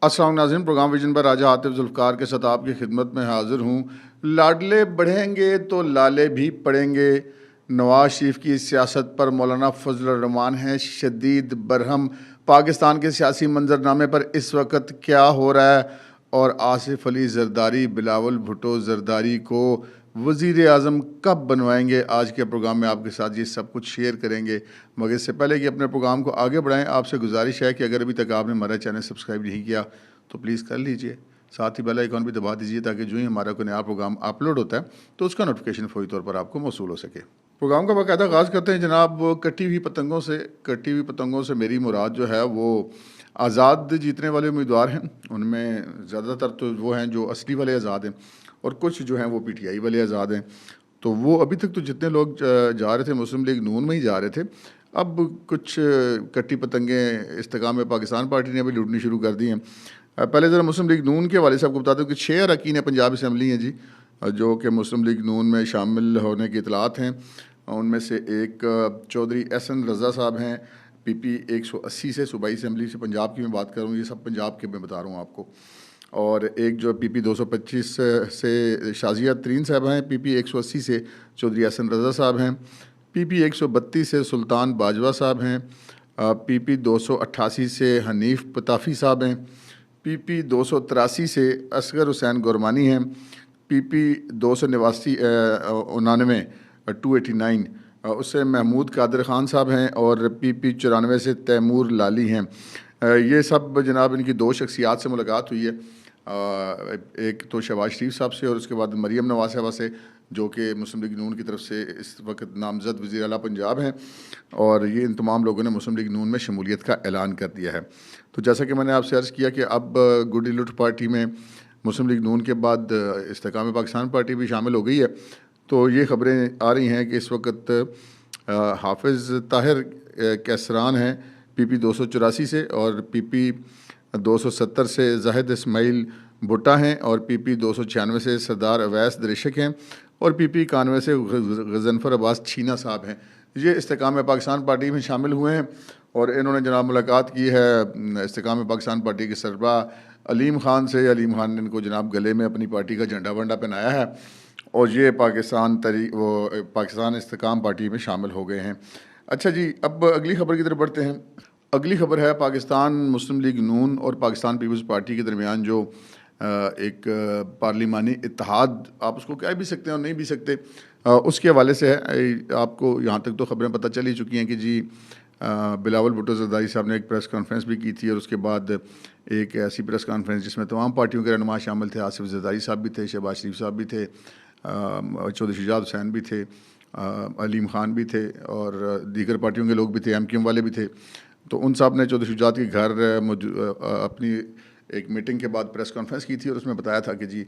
अस्सलाम नाज़रीन, programme vision पर राजा आतिफ जुल्फ़कार के साथ आपकी खिदमत में हाज़िर हूँ। लाडले बढ़ेंगे तो लाले भी पड़ेंगे। नवाज शरीफ की सियासत पर मौलाना फजल रहमान हैं शदीद बरहम। पाकिस्तान के सियासी मंजरनामे पर इस वक्त क्या हो रहा है और आसिफ अली जरदारी, बिलावल भुट्टो जरदारी को वज़ीर आज़म कब बनवाएंगे, आज के प्रोग्राम में आपके साथ ये सब कुछ शेयर करेंगे। मगर इससे पहले कि अपने प्रोग्राम को आगे बढ़ाएं, आपसे गुजारिश है कि अगर अभी तक आपने हमारा चैनल सब्सक्राइब नहीं किया तो प्लीज़ कर लीजिए। साथ ही बेल आइकॉन भी दबा दीजिए ताकि जो ही हमारा कोई नया प्रोग्राम अपलोड होता है तो उसका नोटिफिकेशन फौरी तौर पर आपको मौसूल हो सके। प्रोग्राम का बाकायदा आगाज़ करते हैं जनाब कटी हुई पतंगों से मेरी मुराद जो है वो आज़ाद जीतने वाले उम्मीदवार हैं। उनमें ज़्यादातर तो वो हैं जो असली वाले आज़ाद हैं और कुछ जो हैं वो पीटीआई वाले आज़ाद हैं। तो वो अभी तक तो जितने लोग जा रहे थे मुस्लिम लीग नून में ही जा रहे थे। अब कुछ कट्टी पतंगें इस्तेकाम पाकिस्तान पार्टी ने भी लूटनी शुरू कर दी हैं। पहले ज़रा मुस्लिम लीग नून के वाले साहब को बता दूँ कि 6 अरकान पंजाब असम्बली हैं जी, जो कि मुस्लिम लीग नून में शामिल होने की इतलात हैं। उनमें से एक चौधरी एहसन रज़ा साहब हैं पीपी 180 से, सूबाई असम्बली से, पंजाब की मैं बात करूँ, ये सब पंजाब के मैं बता रहा हूँ आपको। और एक जो पीपी 225 से शाजिया तरीन साहब हैं, पीपी 180 से चौधरी एहसन रज़ा साहब हैं, पीपी 132 से सुल्तान बाजवा साहब हैं, पीपी 288 से हनीफ पताफ़ी साहब हैं, पीपी 283 से असगर हुसैन गुरमानी हैं, पीपी 289 289 उससे महमूद कादिर ख़ान साहब हैं और पीपी 94 से तैमूर लाली हैं। ये सब जनाब इनकी दो शख्सियात से मुलाकात हुई है। एक तो शहबाज शरीफ साहब से और उसके बाद मरीम नवाज साहबा से, जो कि मुस्लिम लीग नून की तरफ से इस वक्त नामज़द वज़ीर आला पंजाब हैं। और ये इन तमाम लोगों ने मुस्लिम लीग नून में शमूलियत का ऐलान कर दिया है। तो जैसा कि मैंने आपसे अर्ज़ किया कि अब गुडी लुट पार्टी में मुस्लिम लीग नून के बाद इस्तेकाम पाकिस्तान पार्टी भी शामिल हो गई है। तो ये ख़बरें आ रही हैं कि इस वक्त हाफिज़ ताहिर कैसरान हैं पीपी 284 से, और पीपी 270 से जाहिद इस्माइल भुट्टा हैं, और पीपी 296 से सरदार अवैस दरिशक हैं, और पीपी 91 से गजनफर अब्बास छीना साहब हैं। ये इस्तेकाम पाकिस्तान पार्टी में शामिल हुए हैं और इन्होंने जनाब मुलाकात की है इस्तेकाम पाकिस्तान पार्टी के सरबराह अलीम ख़ान से। अलीम ख़ान ने इनको जनाब गले में अपनी पार्टी का झंडा वंडा पहनाया है और ये पाकिस्तान इस्तेकाम पार्टी में शामिल हो गए हैं। अच्छा जी, अब अगली ख़बर की तरफ बढ़ते हैं। अगली ख़बर है पाकिस्तान मुस्लिम लीग नून और पाकिस्तान पीपल्स पार्टी के दरमियान जो एक पार्लिमानी इत्तेहाद, आप उसको कह भी सकते हैं और नहीं भी सकते, उसके हवाले से है। आपको यहाँ तक तो ख़बरें पता चल ही चुकी हैं कि जी बिलावल भुट्टो जरदारी साहब ने एक प्रेस कॉन्फ्रेंस भी की थी और उसके बाद एक ऐसी प्रेस कॉन्फ्रेंस जिसमें तमाम पार्टियों के रहनुमा शामिल थे। आसिफ जरदारी साहब भी थे, शहबाज शरीफ साहब भी थे, चौधरी शुजात हुसैन भी थे, अलीम ख़ान भी थे और दीगर पार्टियों के लोग भी थे, MQM वाले भी थे। तो उन साहब ने चौधरी शुजात के घर अपनी एक मीटिंग के बाद प्रेस कॉन्फ्रेंस की थी और उसमें बताया था कि जी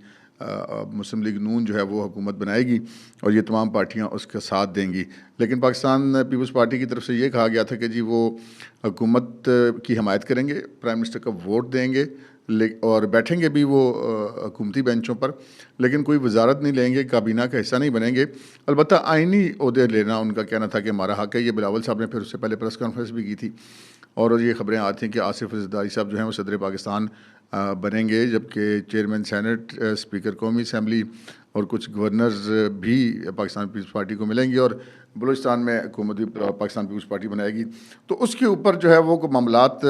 मुस्लिम लीग नून जो है वो हुकूमत बनाएगी और ये तमाम पार्टियां उसका साथ देंगी। लेकिन पाकिस्तान पीपल्स पार्टी की तरफ से ये कहा गया था कि जी वो हुकूमत की हमायत करेंगे, प्राइम मिनिस्टर का वोट देंगे और बैठेंगे भी वो हुकूमती बेंचों पर, लेकिन कोई वजारत नहीं लेंगे, काबीना का हिस्सा नहीं बनेंगे। अलबत्ता आइनी ओहदे लेना उनका कहना था कि हमारा हक है। ये बिलावल साहब ने फिर उससे पहले प्रेस कॉन्फ्रेंस भी की थी और ये ख़बरें आती हैं कि आसिफ जरदारी साहब जो हैं वो सदर पाकिस्तान बनेंगे, जबकि चेयरमैन सेनेट, स्पीकर कौमी असम्बली और कुछ गवर्नर्स भी पाकिस्तान पीपल्स पार्टी को मिलेंगे और बलूचिस्तान में हुकूमत भी पाकिस्तान पीपल्स पार्टी बनाएगी। तो उसके ऊपर जो है वो मामलात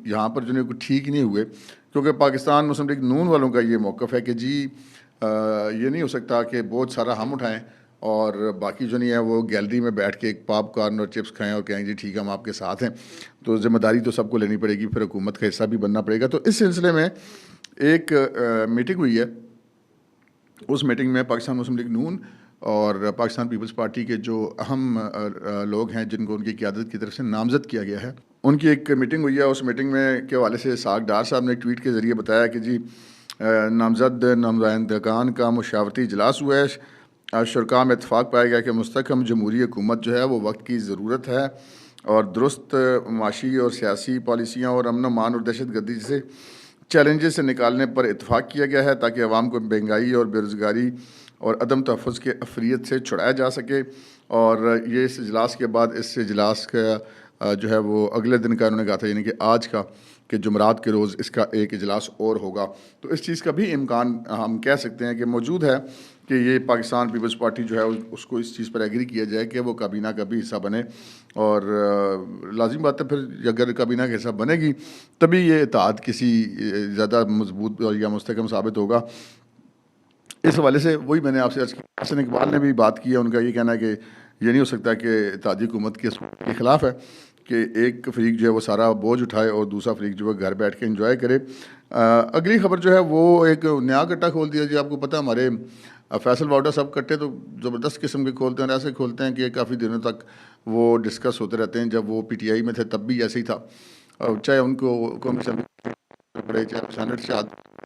यहाँ पर जो है ठीक नहीं हुए, क्योंकि पाकिस्तान मुस्लिम लीग नून वालों का ये मौक़िफ़ है कि जी ये नहीं हो सकता कि बहुत सारा हम उठाएं और बाकी जो नहीं है वो गैलरी में बैठ के एक पॉपकॉर्न और चिप्स खाएं और कहें जी ठीक है हम आपके साथ हैं। तो ज़िम्मेदारी तो सबको लेनी पड़ेगी, फिर हुकूमत का हिस्सा भी बनना पड़ेगा। तो इस सिलसिले में एक मीटिंग हुई है। उस मीटिंग में पाकिस्तान मुस्लिम लीग नून और पाकिस्तान पीपल्स पार्टी के जो अहम लोग हैं जिनको उनकी क़यादत की तरफ से नामज़द किया गया है, उनकी एक मीटिंग हुई है। उस मीटिंग में के हवाले से साग डार साहब ने एक ट्वीट के ज़रिए बताया कि जी नामज़द नुमाइंदगान का मुशावरती इजलास हुआ है। शुरा में इतफ़ाक़ पाया गया कि मुस्तहकम जमहूरी हुकूमत जो है वो वक्त की ज़रूरत है और दुरुस्त माशी और सियासी पॉलिसियाँ और अमन मान और दहशत गर्दी से चैलेंजेस से निकालने पर इतफ़ाक़ किया गया है ताकि अवाम को महंगाई और बेरोज़गारी और अदम तहफ़्फ़ुज़ के अफ़रियत से छुड़ाया जा सके। और ये इस इजलास के बाद इस इजलास का जो है वो अगले दिन का उन्होंने कहा था, यानी कि आज का, कि जुमरात के रोज़ इसका एक इजलास और होगा। तो इस चीज़ का भी इम्कान हम कह सकते हैं कि मौजूद है कि ये पाकिस्तान पीपल्स पार्टी जो है उसको इस चीज़ पर एग्री किया जाए कि वो काबीना का भी हिस्सा बने। और लाजिम बात है फिर अगर काबीना का हिस्सा बनेगी तभी ये इत्तेहाद किसी ज़्यादा मजबूत या मुस्तहकम साबित होगा। इस हवाले से वही मैंने आपसे अर्ज़ किया, हसन इकबाल ने भी बात की है। उनका ये कहना है कि ये नहीं हो सकता कि इत्तेहादी हुकूमत के ख़िलाफ़ है कि एक फ़रीक जो है वो सारा बोझ उठाए और दूसरा फ़रीक जो है घर बैठ के इंजॉय करे। अगली ख़बर जो है वो एक नया कट्टा खोल दिया जी। आपको पता है हमारे फैसल वाउडा साहब कट्टे तो ज़बरदस्त किस्म के खोलते हैं, ऐसे खोलते हैं कि काफ़ी दिनों तक वो डिस्कस होते रहते हैं। जब वो PTI में थे तब भी ऐसे ही था, चाहे उनको कमीशन पड़े, चाहे सेनेट से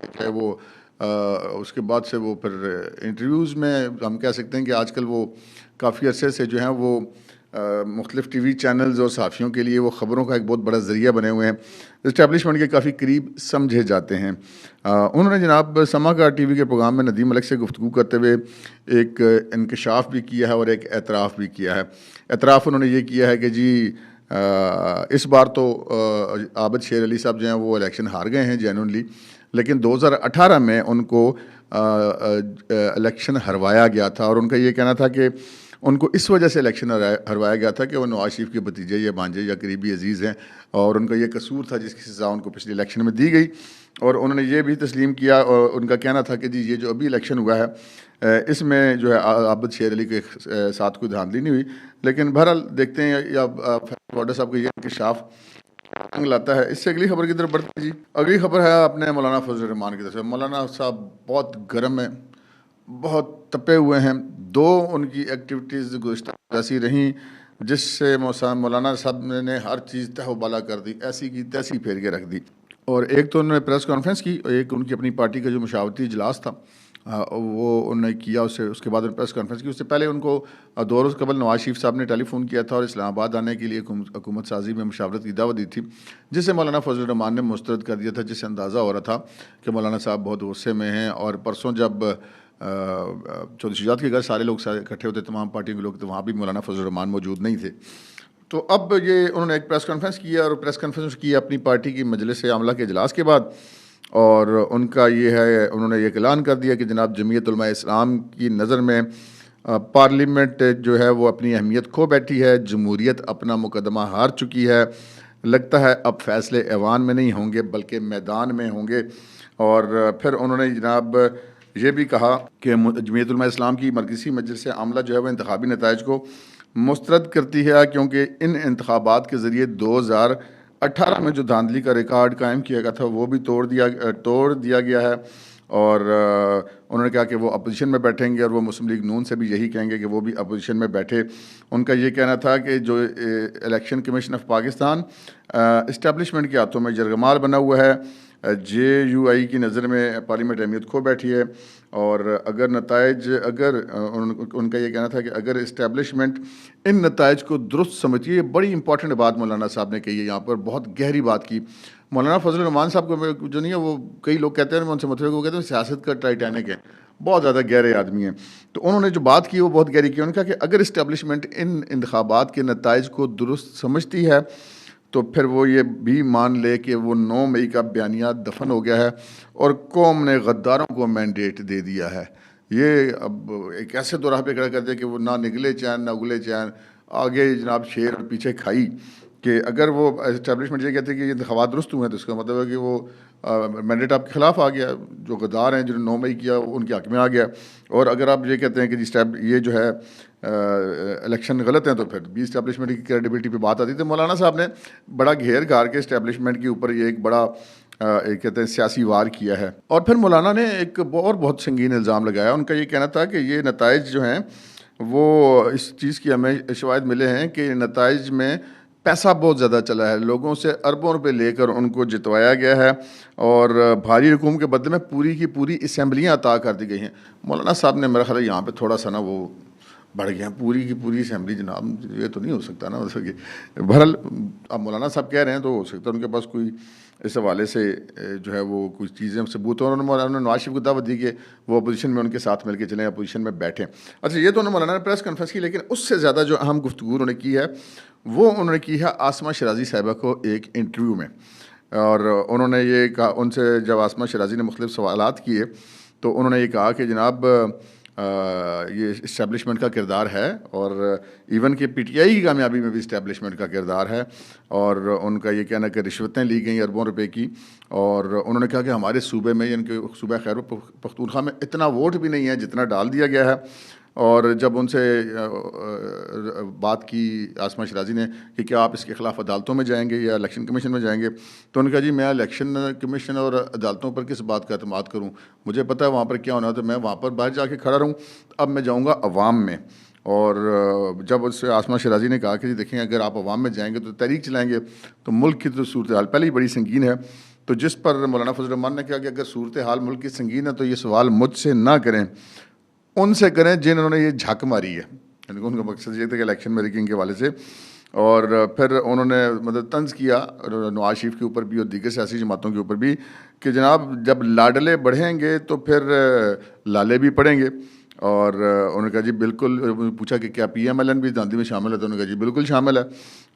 चाहे वो उसके बाद से वो फिर इंटरव्यूज़ में हम कह सकते हैं कि आजकल वो काफ़ी अरसे से जो हैं वो मुख्तलिफ़ TV चैनल्स और सहाफ़ियों के लिए वो ख़बरों का एक बहुत बड़ा ज़रिया बने हुए हैं, इस्टेब्लिशमेंट के काफ़ी करीब समझे जाते हैं। उन्होंने जनाब समाचार TV के प्रोग्राम में नदीम मलिक से गुफ्तगू करते हुए एक इंकशाफ भी किया है और एक एतराफ़ भी किया है। एतराफ़ उन्होंने ये किया है कि जी इस बार तो आबिद शेर अली साहब जो हैं वो इलेक्शन हार गए हैं जेन्युइनली, लेकिन 2018 में उनको इलेक्शन हरवाया गया था। और उनका ये कहना था कि उनको इस वजह से इलेक्शन हरवाया गया था कि वो नवाज शरीफ के भतीजे या भांजे या करीबी अजीज़ हैं और उनका ये कसूर था जिसकी सज़ा उनको पिछले इलेक्शन में दी गई। और उन्होंने ये भी तस्लीम किया और उनका कहना था कि जी ये जो अभी इलेक्शन हुआ है इसमें जो है आबिद शेर अली के साथ कोई धांधली नहीं हुई। लेकिन बहरहाल देखते हैं या वाडा साहब का ये इंकशाफ रंग लाता है। इससे अगली खबर की तरफ बढ़ते हैं जी। अगली खबर है अपने मौलाना फजल रहमान की तरफ से। मौलाना साहब बहुत गर्म हैं, बहुत तपे हुए हैं। दो उनकी एक्टिविटीज़ गुज़श्ता ऐसी रहीं जिससे मौलाना साहब ने हर चीज़ तहबाला कर दी, ऐसी की तैसी फेर के रख दी। और एक तो उन्होंने प्रेस कॉन्फ्रेंस की, एक उनकी अपनी पार्टी का जो मशावरती इजलास था वो उन्होंने किया। उसके बाद प्रेस कॉन्फ्रेंस की। उससे पहले उनको 2 रोज़ कबल नवाज शरीफ साहब ने टेलीफोन किया था और इस्लामाबाद आने के लिए हुकूमत साजी में मुशावरत की दावत दी थी, जिसे मौलाना फजल रहमान ने मुस्तरद कर दिया था, जिससे अंदाज़ा हो रहा था कि मौलाना साहब बहुत गुस्से में हैं। और परसों जब चौधरी शुजात के घर सारे लोग इकट्ठे होते, तमाम पार्टियों के लोग, तो वहाँ भी मौलाना फजल रहमान मौजूद नहीं थे। तो अब ये उन्होंने एक प्रेस कॉन्फ्रेंस किया और प्रेस कॉन्फ्रेंस की अपनी पार्टी की मजलिस आमला के इजलास के बाद। और उनका ये है, उन्होंने ये ऐलान कर दिया कि जनाब जमीयत उलमा इस्लाम की नज़र में पार्लियामेंट जो है वो अपनी अहमियत खो बैठी है, जमहूरियत अपना मुकदमा हार चुकी है। लगता है अब फैसले ऐवान में नहीं होंगे बल्कि मैदान में होंगे। और फिर उन्होंने जनाब ये भी कहा कि जमीयत उलमा इस्लाम की मरकज़ी मजलिस आमला जो है वह इंतखाबी नताइज को मुस्तरद करती है, क्योंकि इन इंतखाबात के ज़रिए 2018 में जो धांधली का रिकॉर्ड कायम किया गया था वो भी तोड़ दिया गया है। और उन्होंने कहा कि वो अपोजिशन में बैठेंगे और वो मुस्लिम लीग नून से भी यही कहेंगे कि वो भी अपोजिशन में बैठे। उनका ये कहना था कि जो election commission of Pakistan establishment के हाथों में जरगमाल बना हुआ है, JUI की नज़र में पार्लियामेंट अहमियत खो बैठी है। और अगर नताइज उनका ये कहना था कि अगर इस्टेब्लिशमेंट इन नताइज को दुरुस्त समझती है, ये बड़ी इंपॉर्टेंट बात मौलाना साहब ने कही है, यहाँ पर बहुत गहरी बात की। मौलाना फजल रहमान साहब को जो नहीं है वो कई लोग कहते हैं, उनसे मतलब वो कहते हैं सियासत का टाइटैनिक है, बहुत ज़्यादा गहरे आदमी हैं। तो उन्होंने जो बात की वो बहुत गहरी की। उन्होंने कहा कि अगर इस्टेब्लिशमेंट इन इंतखाबात के नताइज को दुरुस्त समझती है तो फिर वो ये भी मान ले कि वो 9 मई का बयानिया दफन हो गया है और कौम ने गद्दारों को मैंडेट दे दिया है। ये अब एक ऐसे दोराह पे खड़ा कर दिया कि वो ना निगले चैन ना उगले चैन, आगे जनाब शेर और पीछे खाई। कि अगर वो इस्टेब्लिशमेंट ये कहते हैं कि ये इंतखाबात दुरुस्त हुए हैं तो इसका मतलब है कि वो मैंडेट आपके ख़िलाफ़ आ गया, जो गद्दार हैं जिन्होंने 9 मई किया उनके हक़ में आ गया। और अगर आप ये कहते हैं कि ये जो है इलेक्शन गलत हैं तो फिर भी इस्टेब्लिशमेंट की क्रेडिबिलिटी पे बात आती है। तो मौलाना साहब ने बड़ा घेर घार के इस्टेब्लिशमेंट के ऊपर ये एक बड़ा एक कहते हैं सियासी वार किया है। और फिर मौलाना ने एक और बहुत संगीन इल्ज़ाम लगाया। उनका ये कहना था कि ये नताइज जो हैं वो इस चीज़ की हमें शवाहिद मिले हैं कि नताइज में पैसा बहुत ज़्यादा चला है, लोगों से अरबों रुपए लेकर उनको जितवाया गया है और भारी रकूम के बदले में पूरी की पूरी असम्बलियाँ अता कर दी गई हैं। मौलाना साहब ने मेरा ख्याल है यहाँ पे थोड़ा सा ना वो बढ़ गया, पूरी की पूरी असम्बली जनाब ये तो नहीं हो सकता ना। मतलब कि बहरहाल अब मौलाना साहब कह रहे हैं तो हो सकता है उनके पास कोई इस हवाले से जो है वो कुछ चीज़ें सबूत और उन्होंने नवाज शरीफ को दावत दी कि वो अपोजिशन में उनके साथ मिलकर चलें, अपोजिशन में बैठें। अच्छा, ये तो उन्होंने मौलाना ने प्रेस कॉन्फ्रेंस की, लेकिन उससे ज़्यादा जो अहम गुफ्तगू उन्होंने की है वो उन्होंने की है आसमा शराजी साहिबा को एक इंटरव्यू में। और उन्होंने ये कहा, उनसे जब आसमा शराजी ने मुख्तलिफ सवालात किए तो उन्होंने ये कहा कि जनाब ये इस्टेब्लिशमेंट का किरदार है, और इवन कि पीटीआई की कामयाबी में भी इस्टेब्लिशमेंट का किरदार है। और उनका ये कहना कि रिश्वतें ली गई अरबों रुपए की, और उन्होंने कहा कि हमारे सूबे में, यानी कि सूबा खैबर पख्तूनख्वा में इतना वोट भी नहीं है जितना डाल दिया गया है। और जब उनसे बात की आसमा शराजी ने कि क्या आप इसके ख़िलाफ़ अदालतों में जाएंगे या इलेक्शन कमीशन में जाएंगे, तो उन्होंने कहा जी मैं इलेक्शन कमीशन और अदालतों पर किस बात का एतमाद करूं, मुझे पता है वहाँ पर क्या होना है, तो मैं वहाँ पर बाहर जाके खड़ा रहूँ। अब मैं जाऊँगा अवाम में। और जब उससे आसमा शराजी ने कहा कि जी देखें, अगर आप अवाम में जाएंगे तो तहरीक चलाएँगे तो मुल्क की तो सूरत हाल पहले ही बड़ी संगीन है। तो जिस पर मौलाना फजल रहमान ने कहा कि अगर सूरत हाल मुल्क की संगीन है तो ये सवाल मुझसे ना करें, उनसे करें जिन्होंने ये झक मारी है। यानी उनका मकसद ये था कि इलेक्शन में रिगिंग के वाले से। और फिर उन्होंने मतलब तंज किया नवाज शरीफ के ऊपर भी और दीगर सियासी जमातों के ऊपर भी कि जनाब जब लाडले बढ़ेंगे तो फिर लाले भी पड़ेंगे। और उन्होंने कहा जी बिल्कुल, पूछा कि क्या PMLN भी गांधी में शामिल है, तो उन्होंने कहा जी बिल्कुल शामिल है।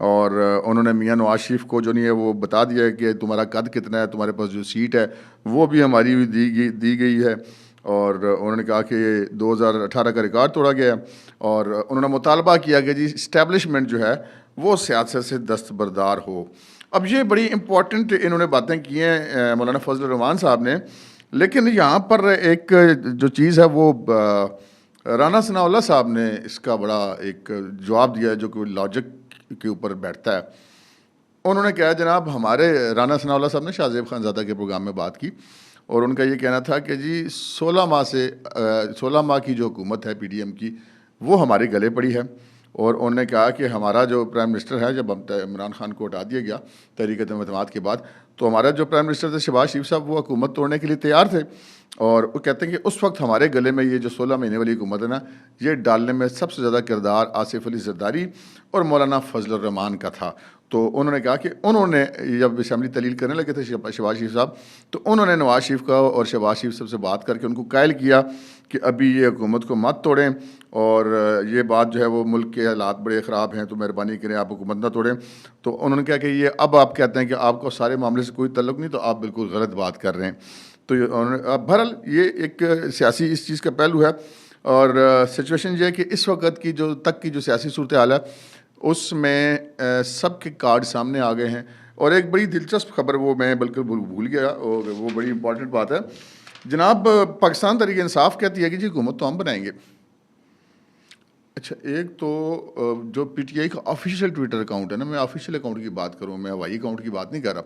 और उन्होंने मियाँ नवाज शरीफ को जो नहीं है वो बता दिया है कि तुम्हारा कद कितना है, तुम्हारे पास जो सीट है वो भी हमारी भी दी गई है। और उन्होंने कहा कि 2018 का रिकॉर्ड तोड़ा गया है। और उन्होंने मुतालबा किया कि जी इस्टेब्लिशमेंट जो है वो सियासत से दस्तबरदार हो। अब ये बड़ी इंपॉर्टेंट इन्होंने बातें की हैं मौलाना फजल रहमान साहब ने। लेकिन यहाँ पर एक जो चीज़ है वो राना सनाउल्लाह साहब ने इसका बड़ा एक जवाब दिया है जो कि लॉजिक के ऊपर बैठता है। उन्होंने कहा जनाब, हमारे राना सनाउल्लाह साहब ने शाहजेब खानज़ादा के प्रोग्राम में बात की और उनका ये कहना था कि जी 16 माह की जो हुकूमत है PDM की वो हमारे गले पड़ी है। और उन्होंने कहा कि हमारा जो प्राइम मिनिस्टर है, जब इमरान खान को हटा दिया गया तहरीक-ए-एतमाद के बाद, तो हमारा जो प्राइम मिनिस्टर थे शहबाज शरीफ साहब, वो हुकूमत तोड़ने के लिए तैयार थे। और वो कहते हैं कि उस वक्त हमारे गले में ये जो 16 महीने वाली हुकूमत है ना, ये डालने में सबसे ज़्यादा किरदार आसिफ अली जरदारी और मौलाना फजल रहमान का था। तो उन्होंने कहा कि उन्होंने जब असम्बली तहलील करने लगे थे शहबाज शरीफ साहब, तो उन्होंने नवाज शरीफ का और शहबाज शरीफ साहब से बात करके उनको कायल किया कि अभी ये हुकूमत को मत तोड़ें, और ये बात जो है वो मुल्क के हालात बड़े ख़राब हैं, तो मेहरबानी करें आप हुकूमत ना तोड़ें। तो उन्होंने कहा कि ये अब आप कहते हैं कि आपको सारे मामले से कोई तल्लुक़ नहीं, तो आप बिल्कुल गलत बात कर रहे हैं। तो बहरहाल ये एक सियासी इस चीज़ का पहलू है। और सिचुएशन ये है कि इस वक्त की जो सियासी सूरत हाल है उसमें सबके कार्ड सामने आ गए हैं। और एक बड़ी दिलचस्प खबर वो मैं बल्कि भूल गया, और वो बड़ी इंपॉर्टेंट बात है जनाब। पाकिस्तान तहरीक इंसाफ कहती है कि जी हुकूमत तो हम बनाएंगे। अच्छा, एक तो जो PTI का ऑफिशियल ट्विटर अकाउंट है ना, मैं ऑफिशियल अकाउंट की बात करूँ, मैं हवाई अकाउंट की बात नहीं कर रहा,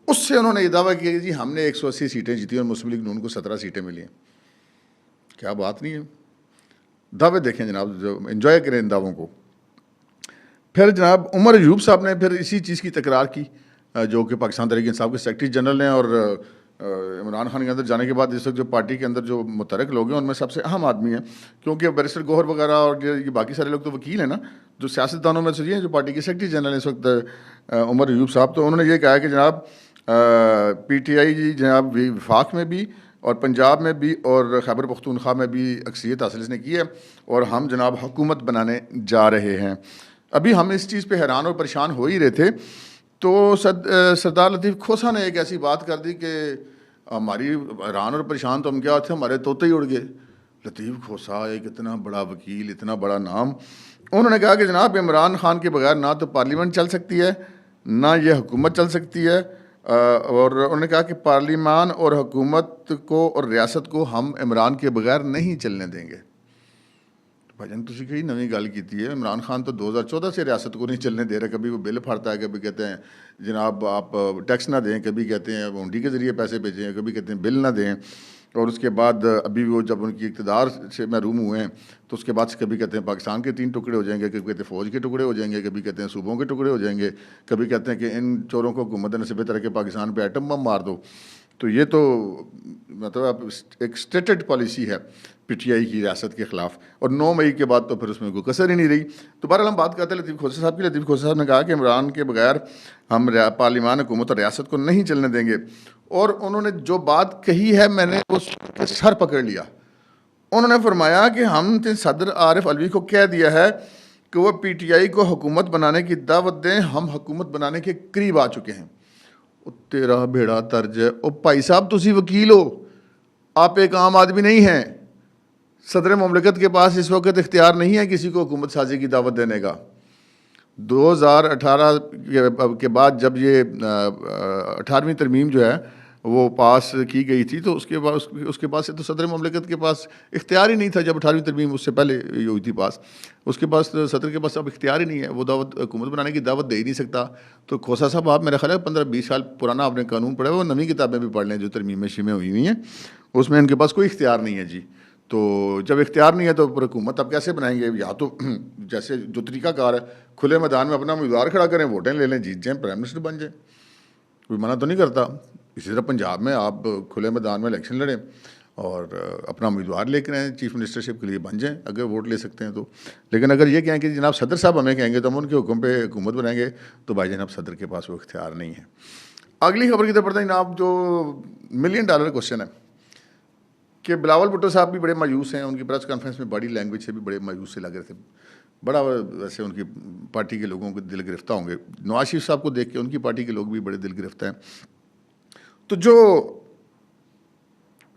उससे उन्होंने ये दावा किया कि जी हमने 180 सीटें जीती और मुस्लिम लीग नून को 17 सीटें मिली हैं। क्या बात नहीं है? दावे देखें जनाब, जो एंजॉय करें इन दावों को। फिर जनाब उमर अयूब साहब ने फिर इसी चीज़ की तकरार की, जो कि पाकिस्तान तहरीक इंसाफ के सेक्रेटरी जनरल हैं। और इमरान खान के अंदर जाने के बाद इस वक्त जो पार्टी के अंदर जो मुतरक लोग हैं उनमें सबसे अहम आदमी हैं, क्योंकि बैरिस्टर गौहर वगैरह और ये बाकी सारे लोग तो वकील हैं ना, जो सियासतदानों में से ये हैं, जो पार्टी के सेक्रेटरी जनरल इस वक्त उमर अयूब साहब। तो उन्होंने ये कहा कि जनाब PTI जी जनाब वफाक में भी और पंजाब में भी और खैबर पख्तूनख्वा में भी अक्सरियत हासिल इसने की है, और हम जनाब हुकूमत बनाने जा रहे हैं। अभी हम इस चीज़ पे हैरान और परेशान हो ही रहे थे, तो सरदार लतीफ़ खोसा ने एक ऐसी बात कर दी कि हमारी हैरान और परेशान तो हम क्या थे, हमारे तोते ही उड़ गए। लतीफ़ खोसा एक इतना बड़ा वकील, इतना बड़ा नाम, उन्होंने कहा कि जनाब इमरान खान के बगैर ना तो पार्लियामेंट चल सकती है, ना ये हुकूमत चल सकती है। और उन्होंने कहा कि पार्लियामान और हुकूमत को और रियासत को हम इमरान के बगैर नहीं चलने देंगे। भाईजान तुसी कई नवी गल की है, इमरान खान तो 2014 से रियासत को नहीं चलने दे रहे। कभी वो बिल फाड़ता है, कभी कहते हैं जनाब आप टैक्स ना दें, कभी कहते हैं हुंडी के ज़रिए पैसे भेजें, कभी कहते हैं बिल ना दें। और उसके बाद अभी वो जब उनकी इक़्तिदार से महरूम हुए हैं तो उसके बाद से कभी कहते हैं पाकिस्तान के 3 टुकड़े हो जाएंगे, कभी कहते हैं फ़ौज के टुकड़े हो जाएंगे, कभी कहते हैं सूबों के टुकड़े हो जाएंगे, कभी कहते हैं कि इन चोरों को हुकूमत ने बेहतर है कि पाकिस्तान पे एटम बम मार दो। तो ये तो मतलब एक स्टेटेड पॉलिसी है PTI की रियासत के ख़िलाफ़। और 9 मई के बाद तो फिर उसमें कोई कसर ही नहीं रही। तो बहरहाल हम बात करते हैं लतीफ़ खोसा साहब की। लतीफ़ खोसा साहब ने कहा कि इमरान के बगैर हम पार्लियामान, हुकूमत और रियासत को नहीं चलने देंगे। और उन्होंने जो बात कही है मैंने उसके सर पकड़ लिया। उन्होंने फरमाया कि हमने सदर आरिफ अलवी को कह दिया है कि वो PTI को हुकूमत बनाने की दावत दें, हम हुकूमत बनाने के करीब आ चुके हैं। तेरा बेड़ा तर्ज है। ओ भाई साहब, तुसी वकील हो, आप एक आम आदमी नहीं हैं। सदर ममलिकत के पास इस वक्त इख्तियार नहीं है किसी को हुकूमत साजी की दावत देने का। 2018 के बाद जब ये 18वीं तरमीम जो है वो पास की गई थी, तो उसके बाद से तो सदर ममलिकत के पास इख्तियार ही नहीं था। जब 18वीं तरमीम उससे पहले ये हुई थी पास, उसके पास सदर के पास अब इख्तियार ही नहीं है, वो दावत हुकूमत बनाने की दावत दे ही नहीं सकता। तो खोसा साहब, आप मेरा ख्याल है 15-20 साल पुराना आपने कानून पढ़ा है, वो नवी किताबें भी पढ़ लें जो तरमीमें शिमें हुई हुई हैं, उसमें इनके पास कोई इख्तियार नहीं है जी। तो जब इख्तियार नहीं है तो फिर हुकूमत अब कैसे बनाएंगे? या तो जैसे जो तरीकाकार है, खुले मैदान में अपना उम्मीदवार खड़ा करें, वोटें ले लें, जीत जाएं, प्राइम मिनिस्टर बन जाएं, कोई मना तो नहीं करता। इसी तरह पंजाब में आप खुले मैदान में इलेक्शन लड़ें और अपना उम्मीदवार लेकर आएँ, चीफ मिनिस्टरशिप के लिए बन जाएं, अगर वोट ले सकते हैं तो। लेकिन अगर ये कहें कि जनाब सदर साहब हमें कहेंगे तो हम उनके हुक्म पे हुकूमत बनाएंगे, तो भाई जनाब सदर के पास वो इख्तियार नहीं है। अगली खबर की तरफ बढ़ते हैं जनाब, जो $1 मिलियन क्वेश्चन है कि बिलावल भुट्टो साहब भी बड़े मायूस हैं। उनकी प्रेस कॉन्फ्रेंस में बॉडी लैंग्वेज से भी बड़े मायूस से लग रहे थे। बड़ा वैसे उनकी पार्टी के लोगों को दिल गिरफ्तार होंगे। नवाज शरीफ साहब को देख के उनकी पार्टी के लोग भी बड़े दिल गिरफ्तार हैं। तो जो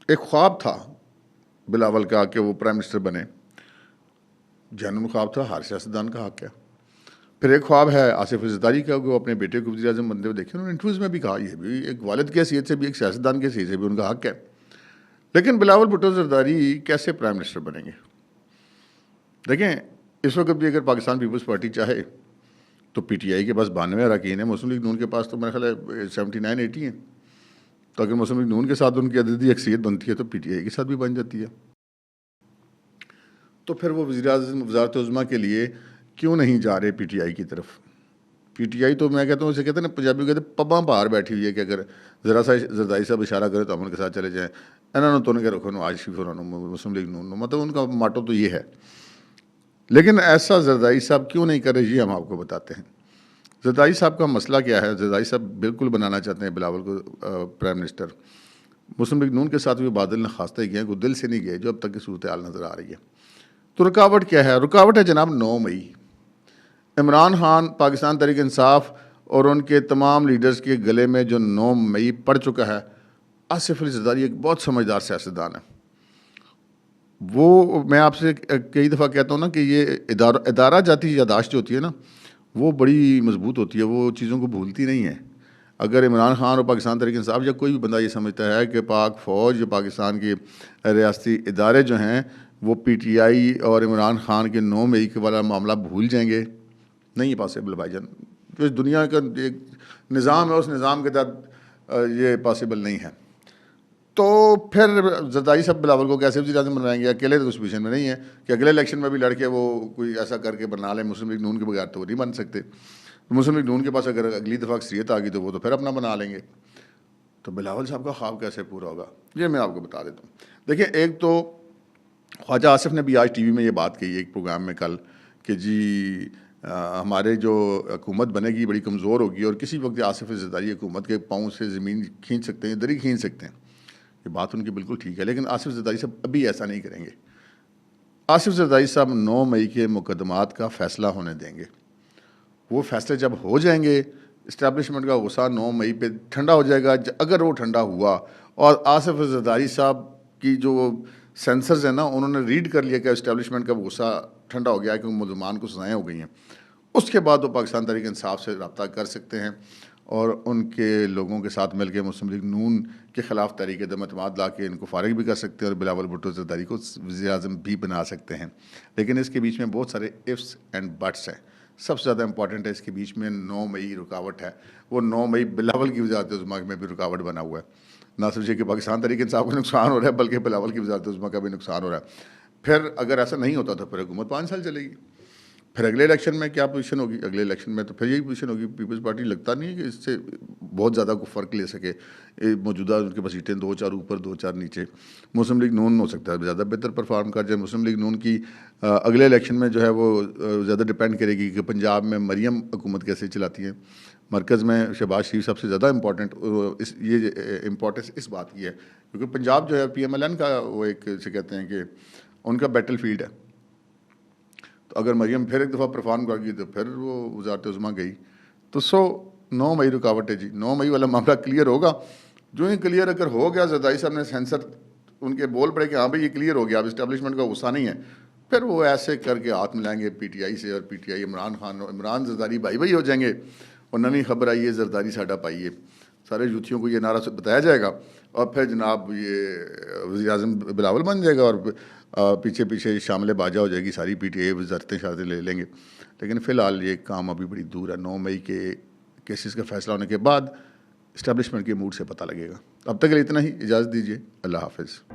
एक ख्वाब था बिलावल का कि वो प्राइम मिनिस्टर बने, जानून ख्वाब था, हर सियासतदान का हक है। फिर एक ख्वाब है आसिफ ज़रदारी का, वो अपने बेटे को वज़ीर आज़म बनते हुए देखे। उन्होंने इंटरव्यूज़ में भी कहा, ये भी एक वालिद की हैसियत से भी, एक सियासतदान की हैसियत से भी उनका हक है। लेकिन बिलावल भुट्टो ज़रदारी कैसे प्राइम मिनिस्टर बनेंगे? देखें, इस वक्त भी अगर पाकिस्तान पीपल्स पार्टी चाहे तो PTI के पास 92 अरकान है, मुस्लिम लीग नून के पास तो मेरा ख्याल है 79-80 हैं। तो अगर मुस्लिम लीग नून के साथ उनकी अददी अक्सरियत बनती है तो PTI के साथ भी बन जाती है। तो फिर वो वज़ारत उज़्मा के लिए क्यों नहीं जा रहे PTI की तरफ? PTI तो मैं कहता हूँ, उसे कहते हैं ना, पंजाबी कहते हैं पब्बा बाहर बैठी हुई है कि अगर ज़रा सा जरदारी साहब इशारा करें तो हम उनके साथ चले जाएँ। इन्होंने तो उनके रखो आज शरीफ मुस्लिम लीग नून, मतलब उनका माटो तो ये है। लेकिन ऐसा जरदारी साहब क्यों नहीं कर रहे, ये हम आपको बताते हैं। जरदारी साहब का मसला क्या है? जरदारी साहब बिल्कुल बनाना चाहते हैं बिलावल को प्राइम मिनिस्टर। मुस्लिम लीग नून के साथ भी बादल ने खास्ता ही गए, कोई दिल से नहीं गए, जो अब तक की सूरत हाल नज़र आ रही है। तो रुकावट क्या है? रुकावट है जनाब 9 मई। इमरान खान, पाकिस्तान तहरीक इंसाफ और उनके तमाम लीडर्स के गले में जो 9 मई पड़ चुका है। आसिफ अली ज़रदारी एक बहुत समझदार सियासतदान है। वो, मैं आपसे कई दफ़ा कहता हूँ ना कि ये इदारा जाती यादाश्त जो होती है ना, वो बड़ी मजबूत होती है, वो चीज़ों को भूलती नहीं है। अगर इमरान खान और पाकिस्तान तहरीक इंसाफ या कोई भी बंदा ये समझता है कि पाक फ़ौज या पाकिस्तान के रियासती इदारे जो हैं वो PTI और इमरान खान के 9 मई के वाला मामला भूल जाएंगे, नहीं पॉसिबल भाईजान। जो इस दुनिया का एक निज़ाम है, उस निज़ाम के तहत ये पॉसिबल नहीं है। तो फिर जरदारी साहब बिलावल को कैसे वज़ीर आज़म बनवाएंगे? अकेले तो उस पोजीशन में नहीं है कि अगले इलेक्शन में भी लड़के वो कोई ऐसा करके बना लें। मुस्लिम लीग नून के बगैर तो वो नहीं बन सकते। तो मुस्लिम लीग नून के पास अगर अगली दफ़ा अक्सरियत आ गई तो वो तो फिर अपना बना लेंगे। तो बिलावल साहब का ख्वाब कैसे पूरा होगा, ये मैं आपको बता देता हूँ। देखिए, एक तो ख्वाजा आसिफ ने भी आज TV में ये बात कही एक प्रोग्राम में कल कि जी हमारे जो हुकूमत बनेगी बड़ी कमज़ोर होगी और किसी वक्त आसिफ ज़रदारी हुकूमत के पाँव से ज़मीन खींच सकते हैं, दरी खींच सकते हैं। ये बात उनकी बिल्कुल ठीक है, लेकिन आसिफ ज़रदारी साहब अभी ऐसा नहीं करेंगे। आसिफ ज़रदारी साहब 9 मई के मुकदमात का फ़ैसला होने देंगे। वो फैसले जब हो जाएंगे, इस्टेब्लिशमेंट का गुस्सा 9 मई पे ठंडा हो जाएगा। अगर वो ठंडा हुआ और आसिफ ज़रदारी साहब की जो सेंसर्स हैं ना, उन्होंने रीड कर लिया कि इस्टेब्लिशमेंट का गुस्सा ठंडा हो गया है क्योंकि मुलजमान को सज़ाएँ हो गई हैं, उसके बाद वो पाकिस्तान तहरीक इंसाफ से रब्ता कर सकते हैं और उनके लोगों के साथ मिलकर मुस्लिम लीग नून के ख़िलाफ़ तहरीक दम एतमाद ला के इनको फारिग भी कर सकते हैं और बिलावल भुट्टो ज़रदारी को वज़ीर आज़म भी बना सकते हैं। लेकिन इसके बीच में बहुत सारे इफ्स एंड बट्स हैं। सबसे ज़्यादा इंपॉर्टेंट है इसके बीच में 9 मई रुकावट है। वो 9 मई बिलावल की वज़ारत उज़्मा में भी रुकावट बना हुआ है। ना सिर्फ ये कि पाकिस्तान तहरीक इंसाफ को नुकसान हो रहा है, बल्कि बिलावल की वज़ारत उज़्मा का भी नुकसान हो रहा है। फिर अगर ऐसा नहीं होता तो फिर हुकूमत 5 साल चलेगी। फिर अगले इलेक्शन में क्या पोजीशन होगी? अगले इलेक्शन में तो फिर यही पोजीशन होगी। पीपल्स पार्टी लगता नहीं है कि इससे बहुत ज़्यादा को फ़र्क ले सके। मौजूदा उनके पास सीटें 2-4 ऊपर 2-4 नीचे। मुस्लिम लीग नून हो सकता है ज़्यादा बेहतर परफॉर्म कर जाए। मुस्लिम लीग नून की अगले इलेक्शन में जो है वो ज़्यादा डिपेंड करेगी कि पंजाब में मरियम हुकूमत कैसे चलाती हैं। मरकज़ में शहबाज शरीफ सबसे ज़्यादा इम्पॉर्टेंट इम्पोर्टेंस इस बात की है क्योंकि पंजाब जो है PMLN का वो एक से कहते हैं कि उनका बैटल फील्ड है। तो अगर मरियम फिर एक दफ़ा परफॉर्म कर गई तो फिर वो वज़ारत उज़्मा गई। तो 9 मई रुकावट है जी, 9 मई वाला मामला क्लियर होगा। जो ही क्लियर अगर हो गया, जरदारी साहब ने सेंसर उनके बोल पड़े कि हाँ भाई ये क्लियर हो गया, अब इस्टेब्लिशमेंट का गुस्सा नहीं है, फिर वो ऐसे करके हाथ मिलाएंगे पीटीआई से, और पीटीआई इमरान खान और इमरान जरदारी भाई भाई हो जाएंगे। और नवी खबर आई है जरदारी साडा पाई है, सारे यूथियों को ये नारा बताया जाएगा, और फिर जनाब ये वज़ीर आज़म बिलावल बन जाएगा, और पीछे पीछे शामिल बाजा हो जाएगी सारी पीटीआई, वजारतें शारतें ले लेंगे। लेकिन फ़िलहाल ये काम अभी बड़ी दूर है। 9 मई के केसेस का फैसला होने के बाद इस्टेब्लिशमेंट के मूड से पता लगेगा। अब तक के लिए इतना ही, इजाज़त दीजिए, अल्लाह हाफ़िज़।